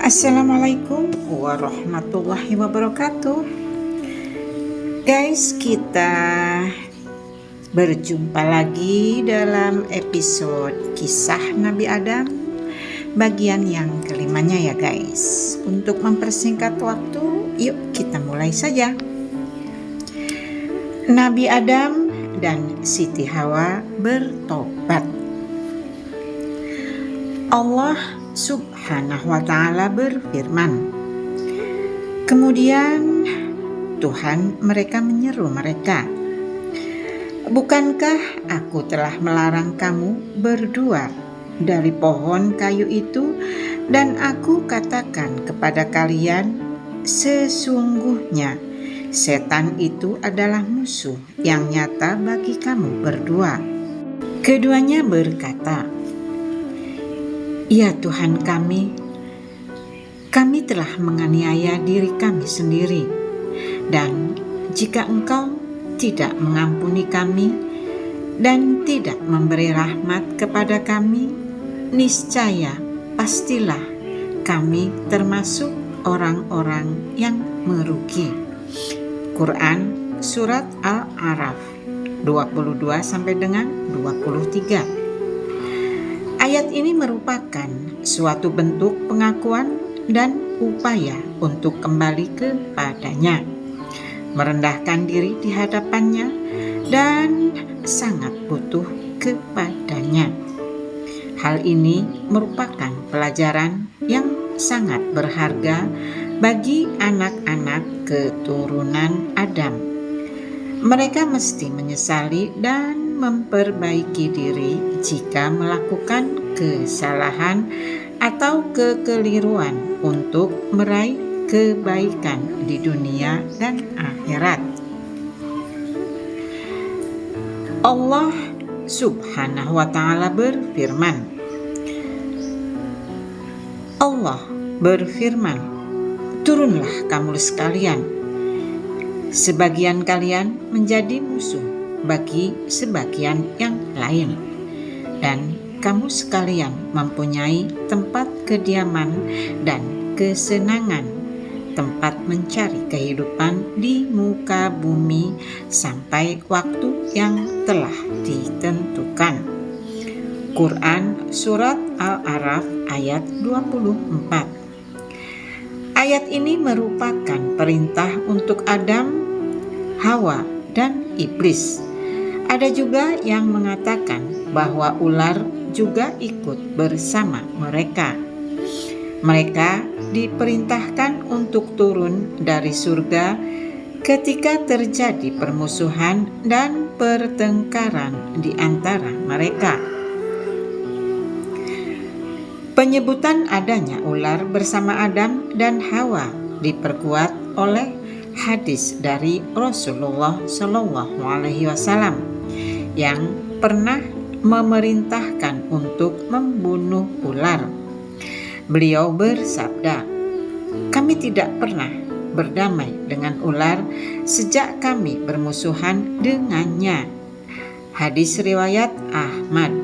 Assalamualaikum warahmatullahi wabarakatuh. Guys, kita berjumpa lagi dalam episode kisah Nabi Adam bagian yang kelimanya ya guys. Untuk mempersingkat waktu, yuk kita mulai saja. Nabi Adam dan Siti Hawa bertobat. Allah Subhanahu wa ta'ala berfirman, kemudian Tuhan mereka menyeru mereka, bukankah aku telah melarang kamu berdua dari pohon kayu itu, dan aku katakan kepada kalian, sesungguhnya setan itu adalah musuh yang nyata bagi kamu berdua. Keduanya berkata, ya Tuhan kami telah menganiaya diri kami sendiri, dan jika Engkau tidak mengampuni kami dan tidak memberi rahmat kepada kami, niscaya pastilah kami termasuk orang-orang yang merugi. Quran Surat Al-A'raf 22 sampai dengan 23. Ayat ini merupakan suatu bentuk pengakuan dan upaya untuk kembali kepadanya, merendahkan diri di hadapannya, dan sangat butuh kepadanya. Hal ini merupakan pelajaran yang sangat berharga bagi anak-anak keturunan Adam. Mereka mesti menyesali dan memperbaiki diri jika melakukan kesalahan atau kekeliruan untuk meraih kebaikan di dunia dan akhirat. Allah Subhanahu wa ta'ala berfirman, Allah berfirman, turunlah kamu sekalian, sebagian kalian menjadi musuh bagi sebagian yang lain, dan kamu sekalian mempunyai tempat kediaman dan kesenangan, tempat mencari kehidupan di muka bumi sampai waktu yang telah ditentukan. Quran Surat Al-A'raf ayat 24. Ayat ini merupakan perintah untuk Adam, Hawa, dan iblis. Ada juga yang mengatakan bahwa ular juga ikut bersama mereka. Mereka diperintahkan untuk turun dari surga ketika terjadi permusuhan dan pertengkaran di antara mereka. Penyebutan adanya ular bersama Adam dan Hawa diperkuat oleh hadis dari Rasulullah Shallallahu Alaihi Wasallam yang pernah memerintahkan untuk membunuh ular. Beliau bersabda, kami tidak pernah berdamai dengan ular sejak kami bermusuhan dengannya. Hadis riwayat Ahmad.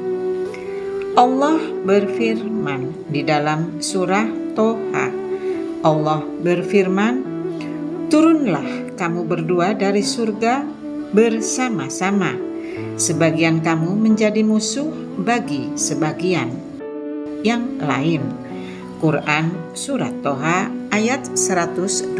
Allah berfirman di dalam surah Toha. Allah berfirman, turunlah kamu berdua dari surga bersama-sama, sebagian kamu menjadi musuh bagi sebagian yang lain. Quran Surat Toha ayat 123.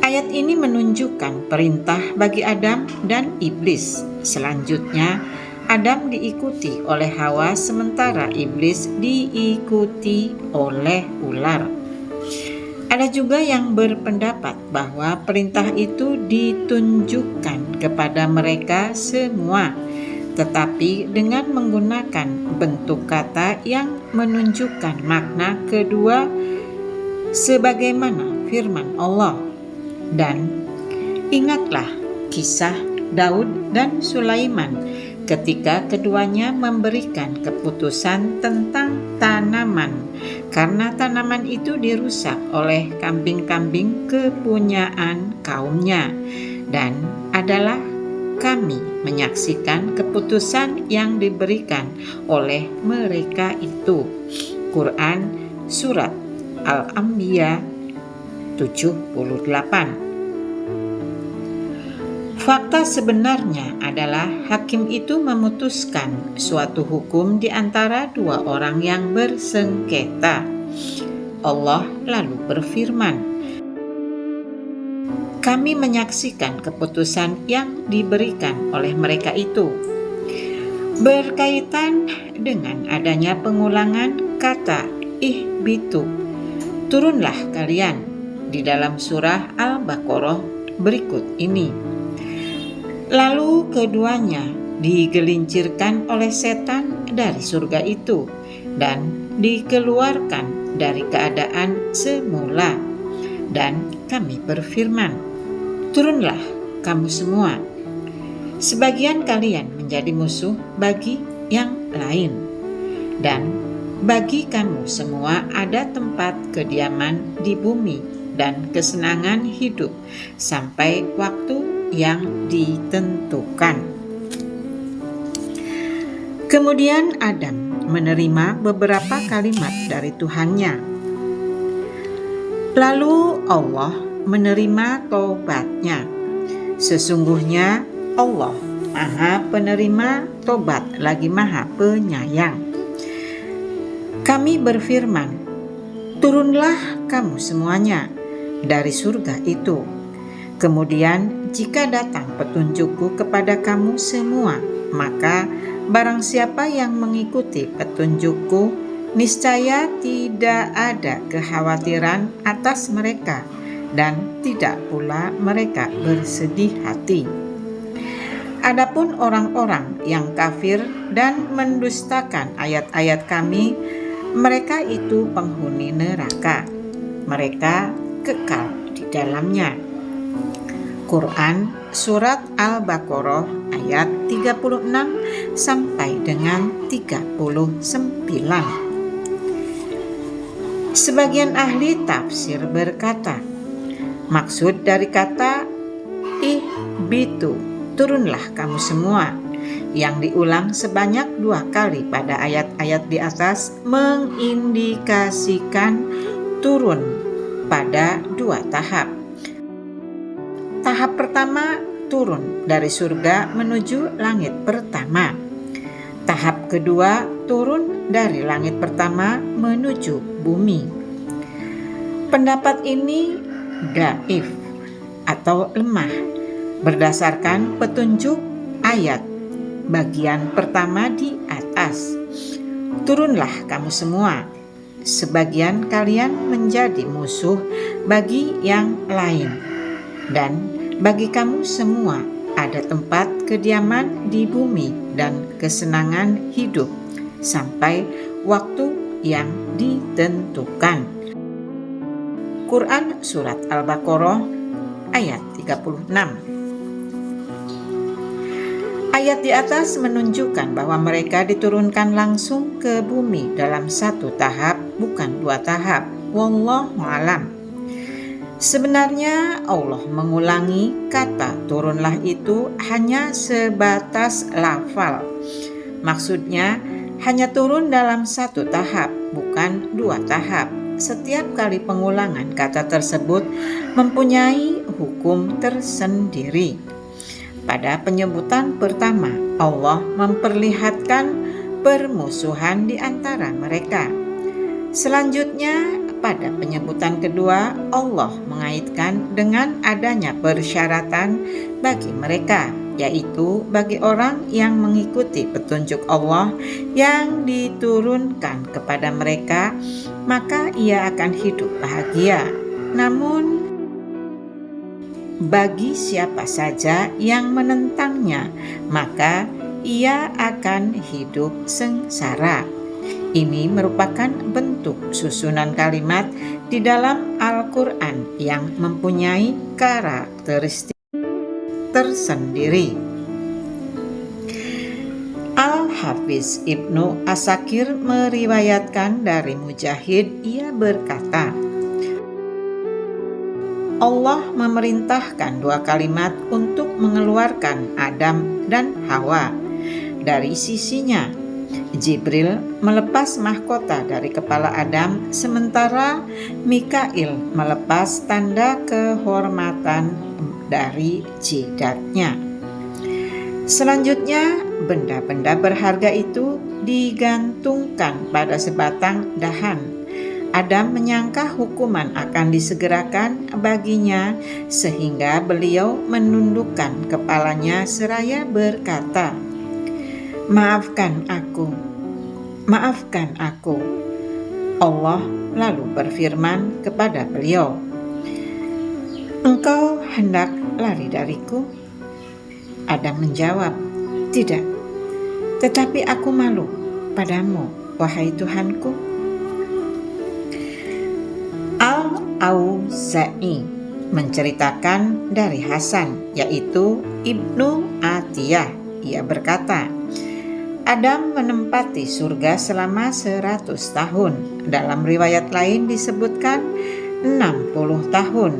Ayat ini menunjukkan perintah bagi Adam dan iblis. Selanjutnya, Adam diikuti oleh Hawa sementara iblis diikuti oleh ular. Ada juga yang berpendapat bahwa perintah itu ditunjukkan kepada mereka semua, tetapi dengan menggunakan bentuk kata yang menunjukkan makna kedua sebagaimana firman Allah. Dan ingatlah kisah Daud dan Sulaiman ketika keduanya memberikan keputusan tentang tanaman, karena tanaman itu dirusak oleh kambing-kambing kepunyaan kaumnya dan adalah kami menyaksikan keputusan yang diberikan oleh mereka itu. Quran Surat Al-Anbiya 78. Fakta sebenarnya adalah hakim itu memutuskan suatu hukum di antara dua orang yang bersengketa. Allah lalu berfirman, kami menyaksikan keputusan yang diberikan oleh mereka itu. Berkaitan dengan adanya pengulangan kata ihbitu, turunlah kalian, di dalam surah Al-Baqarah berikut ini. Lalu keduanya digelincirkan oleh setan dari surga itu dan dikeluarkan dari keadaan semula. Dan kami berfirman, turunlah kamu semua. Sebagian kalian menjadi musuh bagi yang lain, dan bagi kamu semua ada tempat kediaman di bumi dan kesenangan hidup sampai waktu yang ditentukan. Kemudian Adam menerima beberapa kalimat dari Tuhannya. Lalu Allah menerima taubatnya. Sesungguhnya Allah Maha Penerima Tobat lagi Maha Penyayang. Kami berfirman, turunlah kamu semuanya dari surga itu. Kemudian jika datang petunjukku kepada kamu semua, maka barang siapa yang mengikuti petunjukku, niscaya tidak ada kekhawatiran atas mereka dan tidak pula mereka bersedih hati. Adapun orang-orang yang kafir dan mendustakan ayat-ayat kami, mereka itu penghuni neraka. Mereka kekal di dalamnya. Quran Surat Al-Baqarah ayat 36 sampai dengan 39. Sebagian ahli tafsir berkata, maksud dari kata ihbitu, turunlah kamu semua, yang diulang sebanyak 2 kali pada ayat-ayat di atas mengindikasikan turun pada 2 tahap. Tahap pertama, turun dari surga menuju langit pertama. Tahap kedua, turun dari langit pertama menuju bumi. Pendapat ini dhaif atau lemah berdasarkan petunjuk ayat bagian pertama di atas. Turunlah kamu semua, sebagian kalian menjadi musuh bagi yang lain, dan bagi kamu semua ada tempat kediaman di bumi dan kesenangan hidup sampai waktu yang ditentukan. Quran Surat Al-Baqarah ayat 36. Ayat di atas menunjukkan bahwa mereka diturunkan langsung ke bumi dalam 1 tahap, bukan 2 tahap. Wallahu a'lam. Sebenarnya Allah mengulangi kata turunlah itu hanya sebatas lafal. Maksudnya hanya turun dalam 1 tahap, bukan 2 tahap. Setiap kali pengulangan kata tersebut mempunyai hukum tersendiri. Pada penyebutan pertama, Allah memperlihatkan permusuhan di antara mereka. Selanjutnya, pada penyebutan kedua, Allah mengaitkan dengan adanya persyaratan bagi mereka, yaitu bagi orang yang mengikuti petunjuk Allah yang diturunkan kepada mereka, maka ia akan hidup bahagia. Namun, bagi siapa saja yang menentangnya, maka ia akan hidup sengsara. Ini merupakan bentuk susunan kalimat di dalam Al-Quran yang mempunyai karakteristik tersendiri. Al-Hafiz Ibnu Asakir meriwayatkan dari Mujahid, ia berkata, Allah memerintahkan dua kalimat untuk mengeluarkan Adam dan Hawa dari sisinya. Jibril melepas mahkota dari kepala Adam, sementara Mikail melepas tanda kehormatan dari jidatnya. Selanjutnya, benda-benda berharga itu digantungkan pada sebatang dahan. Adam menyangka hukuman akan disegerakan baginya, sehingga beliau menundukkan kepalanya seraya berkata, "Maafkan aku, maafkan aku." Allah lalu berfirman kepada beliau, "Engkau hendak lari dariku?" Adam menjawab, "Tidak, tetapi aku malu padamu, wahai Tuhanku." Al-Auza'i menceritakan dari Hasan, yaitu Ibnu Atiyah. Ia berkata, Adam menempati surga selama 100 tahun. Dalam riwayat lain disebutkan 60 tahun.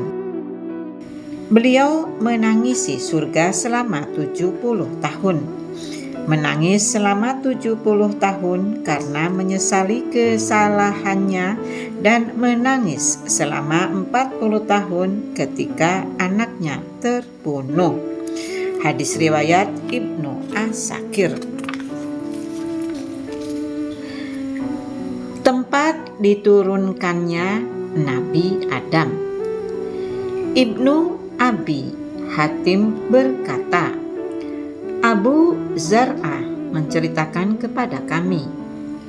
Beliau menangisi surga selama 70 tahun. Menangis selama 70 tahun karena menyesali kesalahannya, dan menangis selama 40 tahun ketika anaknya terbunuh. Hadis riwayat Ibnu Asakir. Tempat diturunkannya Nabi Adam. Ibnu Abi Hatim berkata, Abu Zar'ah menceritakan kepada kami,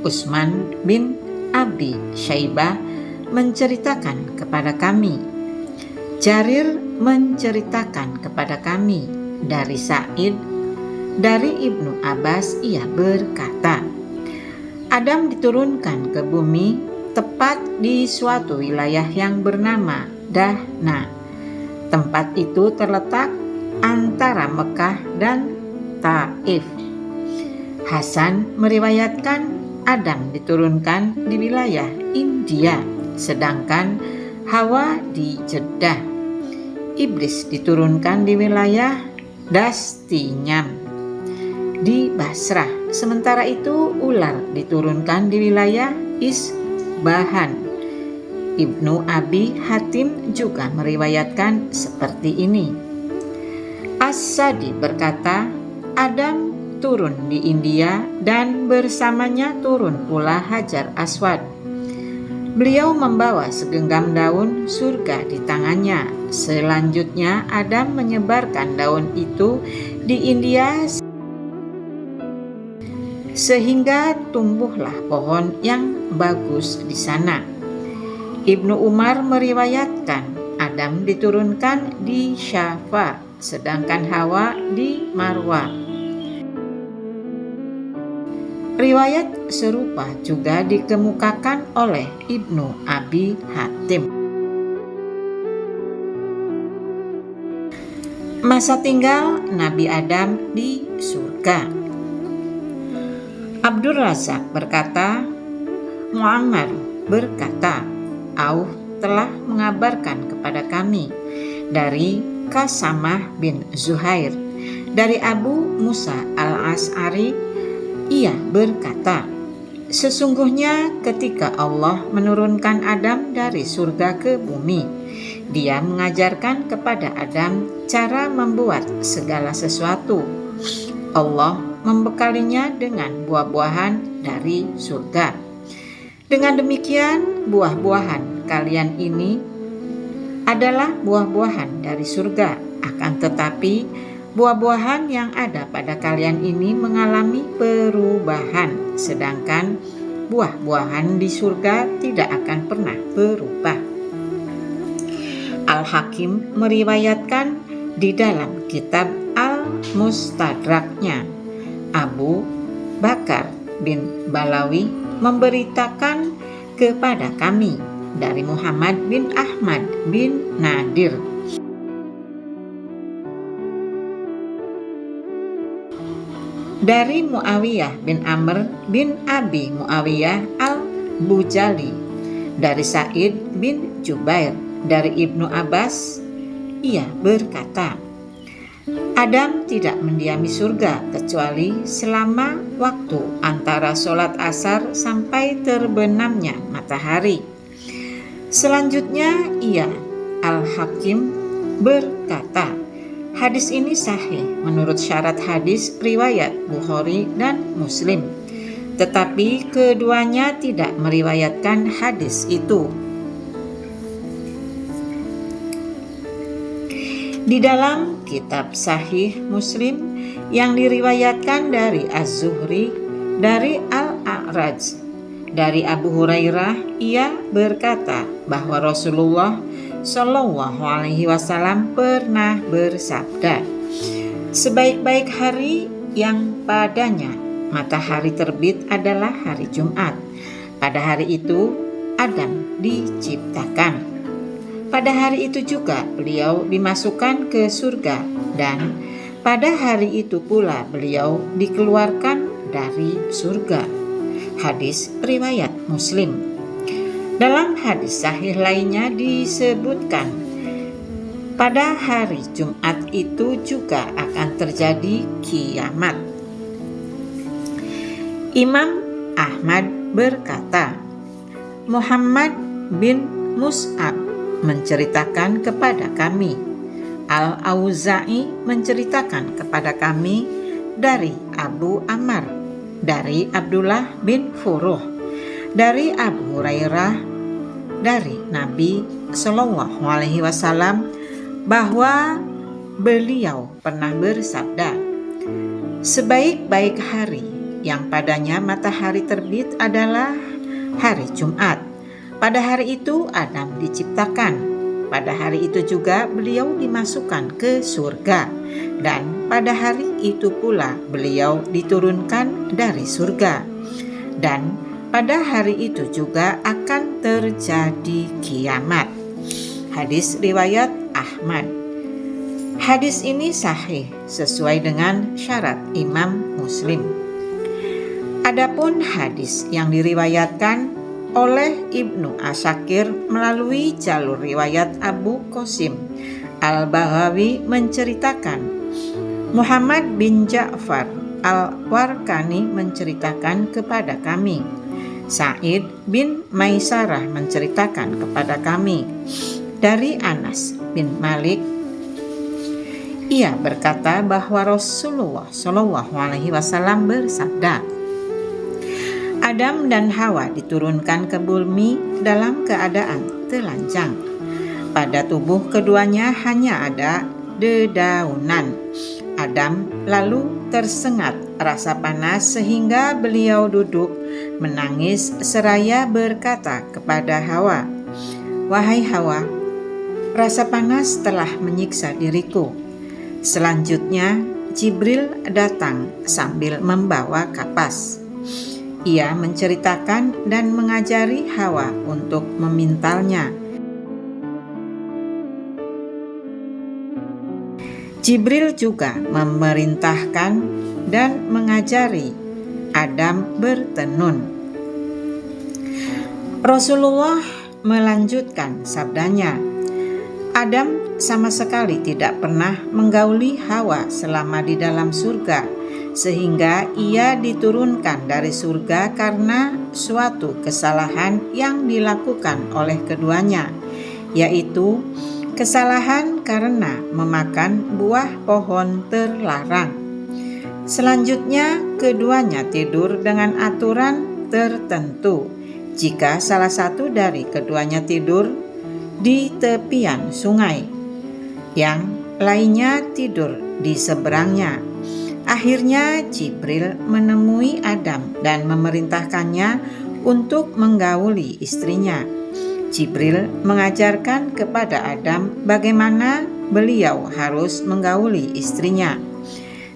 Utsman bin Abi Syaibah menceritakan kepada kami, Jarir menceritakan kepada kami dari Sa'id, dari Ibnu Abbas ia berkata, Adam diturunkan ke bumi tepat di suatu wilayah yang bernama Dahna. Tempat itu terletak antara Mekah dan Taif. Hasan meriwayatkan Adam diturunkan di wilayah India, sedangkan Hawa di Jeddah. Iblis diturunkan di wilayah Dastinyam di Basrah. Sementara itu ular diturunkan di wilayah Isbahan. Ibnu Abi Hatim juga meriwayatkan seperti ini. As-Sadi berkata, Adam turun di India dan bersamanya turun pula Hajar Aswad. Beliau membawa segenggam daun surga di tangannya. Selanjutnya Adam menyebarkan daun itu di India sehingga tumbuhlah pohon yang bagus di sana. Ibnu Umar meriwayatkan Adam diturunkan di Syafa, sedangkan Hawa di Marwa. Riwayat serupa juga dikemukakan oleh Ibnu Abi Hatim. Masa tinggal Nabi Adam di surga. Abdur Razak berkata, Muammar berkata, Auf telah mengabarkan kepada kami dari Qasamah bin Zuhair, dari Abu Musa al-Asy'ari, ia berkata, sesungguhnya ketika Allah menurunkan Adam dari surga ke bumi, dia mengajarkan kepada Adam cara membuat segala sesuatu. Allah membekalinya dengan buah-buahan dari surga. Dengan demikian, buah-buahan kalian ini adalah buah-buahan dari surga. Akan tetapi, buah-buahan yang ada pada kalian ini mengalami perubahan, sedangkan buah-buahan di surga tidak akan pernah berubah. Al-Hakim meriwayatkan di dalam kitab Al-Mustadraknya, Abu Bakar bin Balawi memberitakan kepada kami dari Muhammad bin Ahmad bin Nadir, dari Muawiyah bin Amr bin Abi Muawiyah al-Bujali, dari Sa'id bin Jubair, dari Ibnu Abbas Ia berkata, Adam tidak mendiami surga kecuali selama waktu antara sholat asar sampai terbenamnya matahari. Selanjutnya ia, Al-Hakim, berkata, hadis ini sahih menurut syarat hadis riwayat Bukhari dan Muslim, tetapi keduanya tidak meriwayatkan hadis itu. Di dalam kitab Sahih Muslim yang diriwayatkan dari Az-Zuhri dari Al-A'raj dari Abu Hurairah, ia berkata bahwa Rasulullah Shallallahu Alaihi Wasallam pernah bersabda, sebaik-baik hari yang padanya matahari terbit adalah hari Jumat. Pada hari itu Adam diciptakan. Pada hari itu juga beliau dimasukkan ke surga, dan pada hari itu pula beliau dikeluarkan dari surga. Hadis riwayat Muslim. Dalam hadis sahih lainnya disebutkan, pada hari Jumat itu juga akan terjadi kiamat. Imam Ahmad berkata, Muhammad bin Mus'ab menceritakan kepada kami, Al-Auza'i menceritakan kepada kami dari Abu Ammar, dari Abdullah bin Furuh, dari Abu Hurairah, dari Nabi Shallallahu Alaihi Wasallam bahwa beliau pernah bersabda, sebaik-baik hari yang padanya matahari terbit adalah hari Jumat. Pada hari itu Adam diciptakan. Pada hari itu juga beliau dimasukkan ke surga, dan pada hari itu pula beliau diturunkan dari surga, dan pada hari itu juga akan terjadi kiamat. Hadis riwayat Ahmad. Hadis ini sahih sesuai dengan syarat Imam Muslim. Adapun hadis yang diriwayatkan oleh Ibnu Asakir melalui jalur riwayat Abu Qasim Al-Baghawi menceritakan, Muhammad bin Ja'far Al-Warkani menceritakan kepada kami, Sa'id bin Maisarah menceritakan kepada kami dari Anas bin Malik, ia berkata bahwa Rasulullah Shallallahu Alaihi Wasallam bersabda, Adam dan Hawa diturunkan ke bumi dalam keadaan telanjang. Pada tubuh keduanya hanya ada dedaunan. Adam lalu tersengat rasa panas sehingga beliau duduk menangis seraya berkata kepada Hawa, wahai Hawa, rasa panas telah menyiksa diriku. Selanjutnya Jibril datang sambil membawa kapas. Ia menceritakan dan mengajari Hawa untuk memintalnya. Jibril juga memerintahkan dan mengajari Adam bertenun. Rasulullah melanjutkan sabdanya, Adam sama sekali tidak pernah menggauli Hawa selama di dalam surga, sehingga ia diturunkan dari surga karena suatu kesalahan yang dilakukan oleh keduanya, yaitu kesalahan karena memakan buah pohon terlarang. Selanjutnya keduanya tidur dengan aturan tertentu. Jika salah satu dari keduanya tidur di tepian sungai, yang lainnya tidur di seberangnya. Akhirnya Jibril menemui Adam dan memerintahkannya untuk menggauli istrinya. Jibril mengajarkan kepada Adam bagaimana beliau harus menggauli istrinya.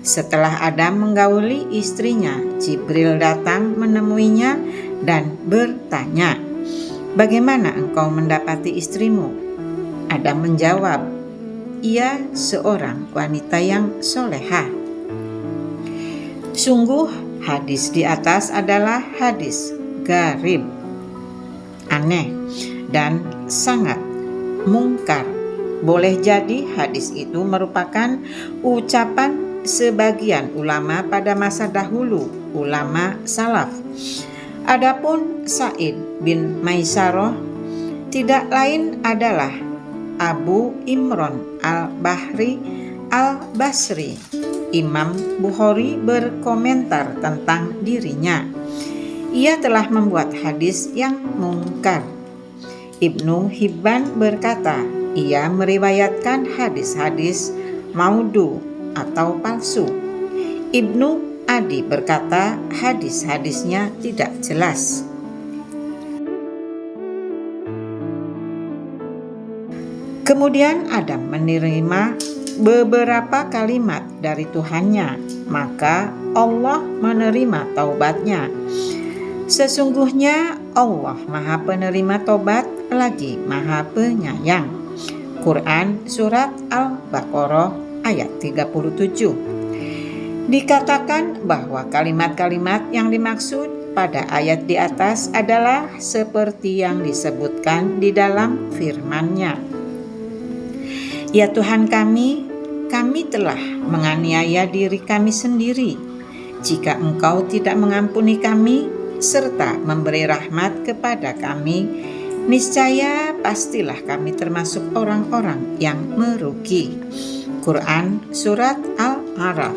Setelah Adam menggauli istrinya, Jibril datang menemuinya dan bertanya, bagaimana engkau mendapati istrimu? Adam menjawab, ia seorang wanita yang solehah. Sungguh hadis di atas adalah hadis gharib, aneh, dan sangat mungkar Boleh jadi hadis itu merupakan ucapan sebagian ulama pada masa dahulu, ulama salaf. Adapun Sa'id bin Maisarah tidak lain adalah Abu Imran al-Bahri al-Basri. Imam Bukhari berkomentar tentang dirinya, ia telah membuat hadis yang mungkar. Ibnu Hibban berkata, ia meriwayatkan hadis-hadis maudhu atau palsu. Ibnu Adi berkata hadis-hadisnya tidak jelas. Kemudian Adam menerima beberapa kalimat dari Tuhannya, maka Allah menerima taubatnya. Sesungguhnya Allah Maha Penerima Taubat lagi Maha Penyayang. Quran Surat Al-Baqarah ayat 37. Dikatakan bahwa kalimat-kalimat yang dimaksud pada ayat di atas adalah seperti yang disebutkan di dalam firman-Nya. Ya Tuhan kami telah menganiaya diri kami sendiri. Jika Engkau tidak mengampuni kami serta memberi rahmat kepada kami, niscaya pastilah kami termasuk orang-orang yang merugi. Quran Surat Al-A'raf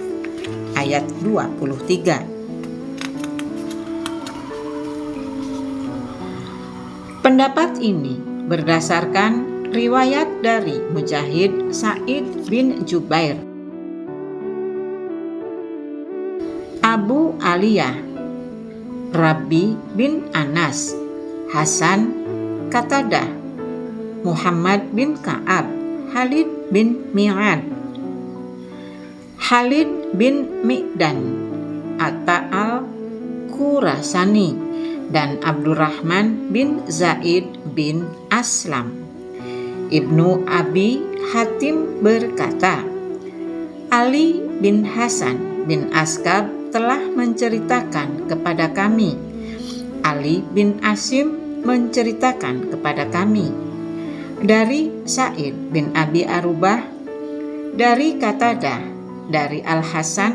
ayat 23. Pendapat ini berdasarkan riwayat dari Mujahid Sa'id bin Jubair, Abu Aliyah, Rabi bin Anas, Hasan, Qatadah, Muhammad bin Ka'ab, Khalid bin Mi'ad, Khalid bin Mi'dan, Atta al-Qurasani, dan Abdurrahman bin Zaid bin Aslam. Ibnu Abi Hatim berkata, Ali bin Hasan bin Askab telah menceritakan kepada kami. Ali bin Asim menceritakan kepada kami. Dari Sa'id bin Abi Arubah, dari Qatadah, dari Al-Hasan,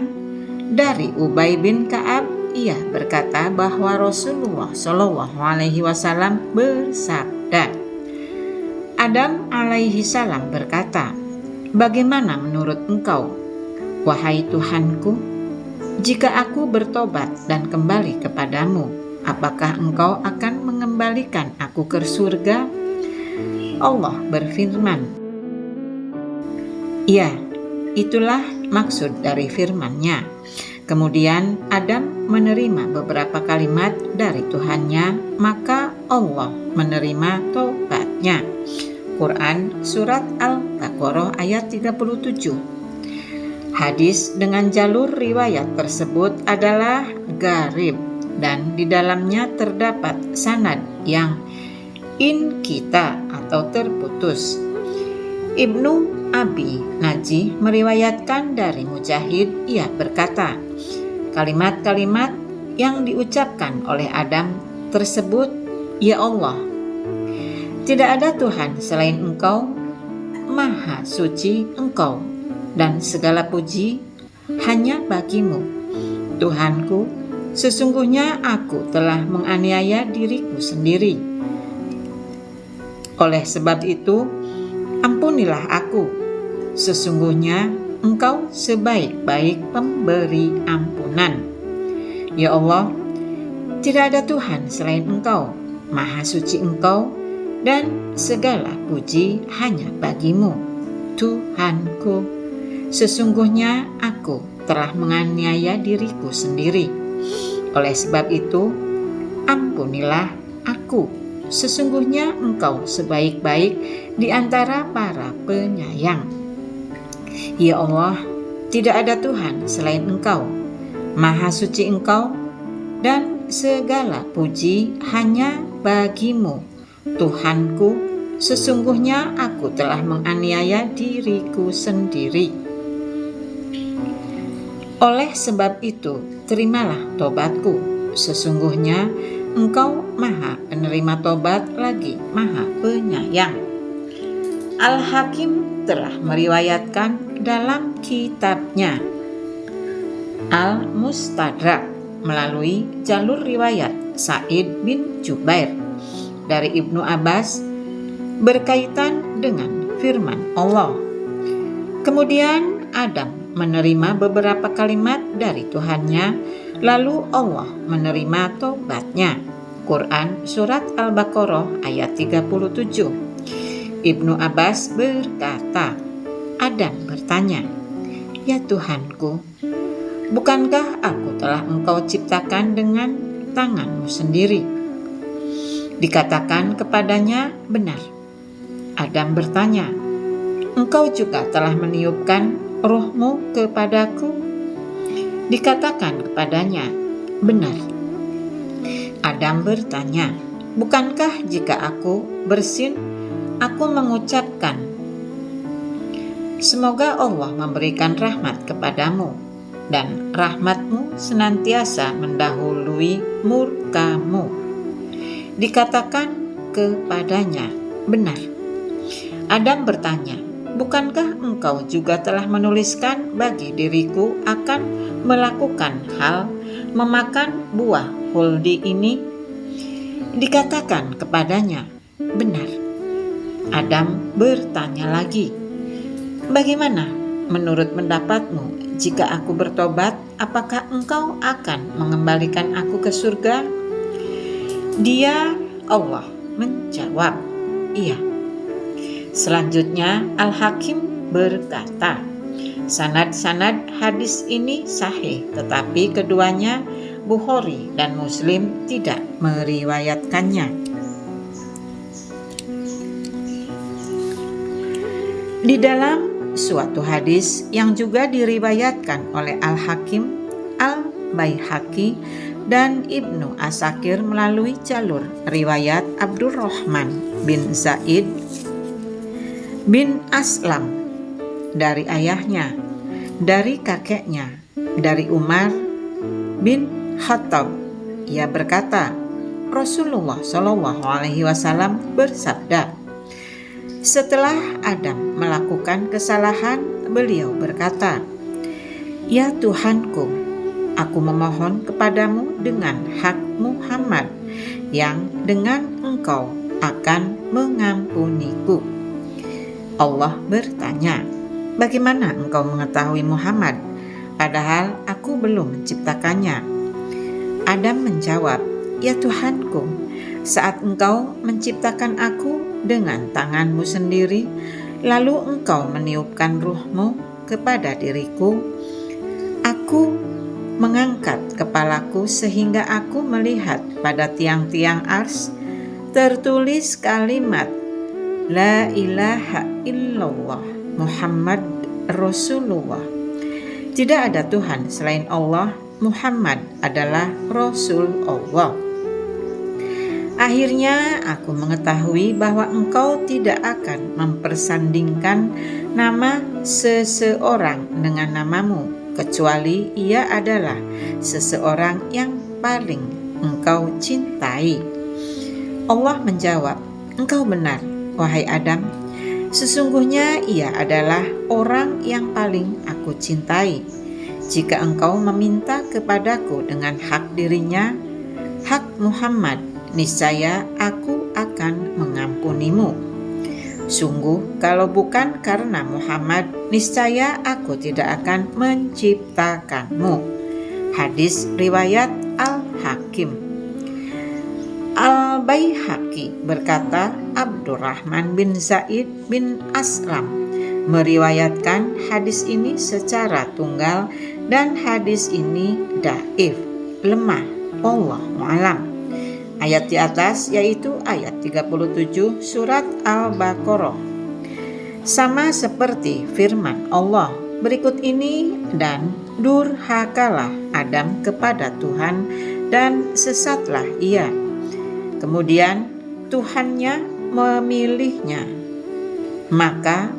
dari Ubay bin Ka'ab, ia berkata bahwa Rasulullah SAW bersabda. Adam alaihi salam berkata, bagaimana menurut engkau, wahai Tuhanku? Jika aku bertobat dan kembali kepadamu, apakah engkau akan mengembalikan aku ke surga? Allah berfirman, ya, itulah maksud dari firman-Nya. Kemudian Adam menerima beberapa kalimat dari Tuhannya, maka Allah menerima taubatnya. Quran Surat Al-Baqarah ayat 37. Hadis dengan jalur riwayat tersebut adalah gharib dan di dalamnya terdapat sanad yang inqita atau terputus. Ibnu Abi Najih meriwayatkan dari Mujahid, ia berkata, kalimat-kalimat yang diucapkan oleh Adam tersebut, ya Allah, tidak ada Tuhan selain Engkau, Maha Suci Engkau, dan segala puji hanya bagimu. Tuhanku, sesungguhnya aku telah menganiaya diriku sendiri. Oleh sebab itu, ampunilah aku. Sesungguhnya Engkau sebaik-baik pemberi ampunan. Ya Allah, tidak ada Tuhan selain Engkau, Maha Suci Engkau, dan segala puji hanya bagimu. Tuhanku, sesungguhnya aku telah menganiaya diriku sendiri. Oleh sebab itu, ampunilah aku. Sesungguhnya Engkau sebaik-baik di antara para penyayang. Ya Allah, tidak ada Tuhan selain Engkau, Maha Suci Engkau, dan segala puji hanya bagimu. Tuhanku, sesungguhnya aku telah menganiaya diriku sendiri. Oleh sebab itu, terimalah tobatku. Sesungguhnya Engkau Maha Penerima Tobat lagi Maha Penyayang. Al-Hakim telah meriwayatkan dalam kitabnya Al-Mustadrak melalui jalur riwayat Sa'id bin Jubair dari Ibnu Abbas berkaitan dengan firman Allah. Kemudian Adam menerima beberapa kalimat dari Tuhannya, lalu Allah menerima tobatnya. Quran Surat Al-Baqarah ayat 37. Ibnu Abbas berkata, Adam bertanya, "Ya Tuhanku, bukankah aku telah Engkau ciptakan dengan tanganmu sendiri?" Dikatakan kepadanya, "Benar." Adam bertanya, "Engkau juga telah meniupkan rohmu kepadaku?" Dikatakan kepadanya, "Benar." Adam bertanya, "Bukankah jika aku bersin, aku mengucapkan, 'Semoga Allah memberikan rahmat kepadamu, dan rahmatmu senantiasa mendahului murkamu?" Dikatakan kepadanya, "Benar." Adam bertanya, "Bukankah engkau juga telah menuliskan bagi diriku akan melakukan hal memakan buah huldi ini?" Dikatakan kepadanya, "Benar." Adam bertanya lagi, "Bagaimana menurut pendapatmu jika aku bertobat, apakah engkau akan mengembalikan aku ke surga?" Dia, Allah, menjawab, "Iya." Selanjutnya Al-Hakim berkata, sanad-sanad hadis ini sahih, tetapi keduanya Bukhari dan Muslim tidak meriwayatkannya. Di dalam suatu hadis yang juga diriwayatkan oleh Al-Hakim, Al-Baihaqi, dan Ibnu Asakir melalui jalur riwayat Abdurrahman bin Zaid bin Aslam dari ayahnya, dari kakeknya, dari Umar bin Khattab. Ia berkata, Rasulullah SAW bersabda, setelah Adam melakukan kesalahan, beliau berkata, "Ya Tuhanku, aku memohon kepadamu dengan hak Muhammad yang dengan engkau akan mengampuniku." Allah bertanya, "Bagaimana engkau mengetahui Muhammad, padahal aku belum menciptakannya?" Adam menjawab, "Ya Tuhanku, saat engkau menciptakan aku dengan tanganmu sendiri, lalu engkau meniupkan ruhmu kepada diriku, aku mengangkat kepalaku sehingga aku melihat pada tiang-tiang ars tertulis kalimat La ilaha illallah Muhammad Rasulullah. Tidak ada Tuhan selain Allah, Muhammad adalah Rasul Allah. Akhirnya aku mengetahui bahwa engkau tidak akan mempersandingkan nama seseorang dengan namamu, kecuali ia adalah seseorang yang paling engkau cintai." Allah menjawab, "Engkau benar, wahai Adam, sesungguhnya ia adalah orang yang paling aku cintai. Jika engkau meminta kepadaku dengan hak dirinya, hak Muhammad, niscaya aku akan mengampunimu. Sungguh, kalau bukan karena Muhammad, niscaya aku tidak akan menciptakanmu." Hadis riwayat Al-Hakim. Al-Baihaqi berkata, Abdurrahman bin Zaid bin Aslam meriwayatkan hadis ini secara tunggal dan hadis ini dhaif, lemah, wallahu a'lam. Ayat di atas yaitu ayat 37 surat Al-Baqarah. Sama seperti firman Allah berikut ini, "Dan durhakalah Adam kepada Tuhan dan sesatlah ia. Kemudian Tuhannya memilihnya, maka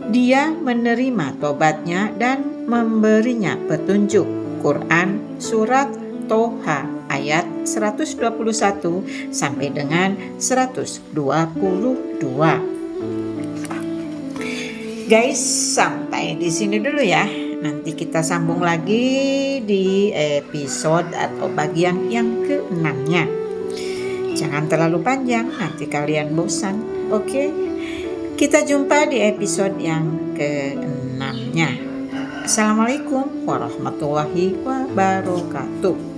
dia menerima tobatnya dan memberinya petunjuk." Quran Surat Toha ayat 121 sampai dengan 122. Guys, sampai di sini dulu ya. Nanti kita sambung lagi di episode atau bagian yang ke-6-nya. Jangan terlalu panjang, nanti kalian bosan. Oke? Kita jumpa di episode yang ke-6-nya. Assalamualaikum warahmatullahi wabarakatuh.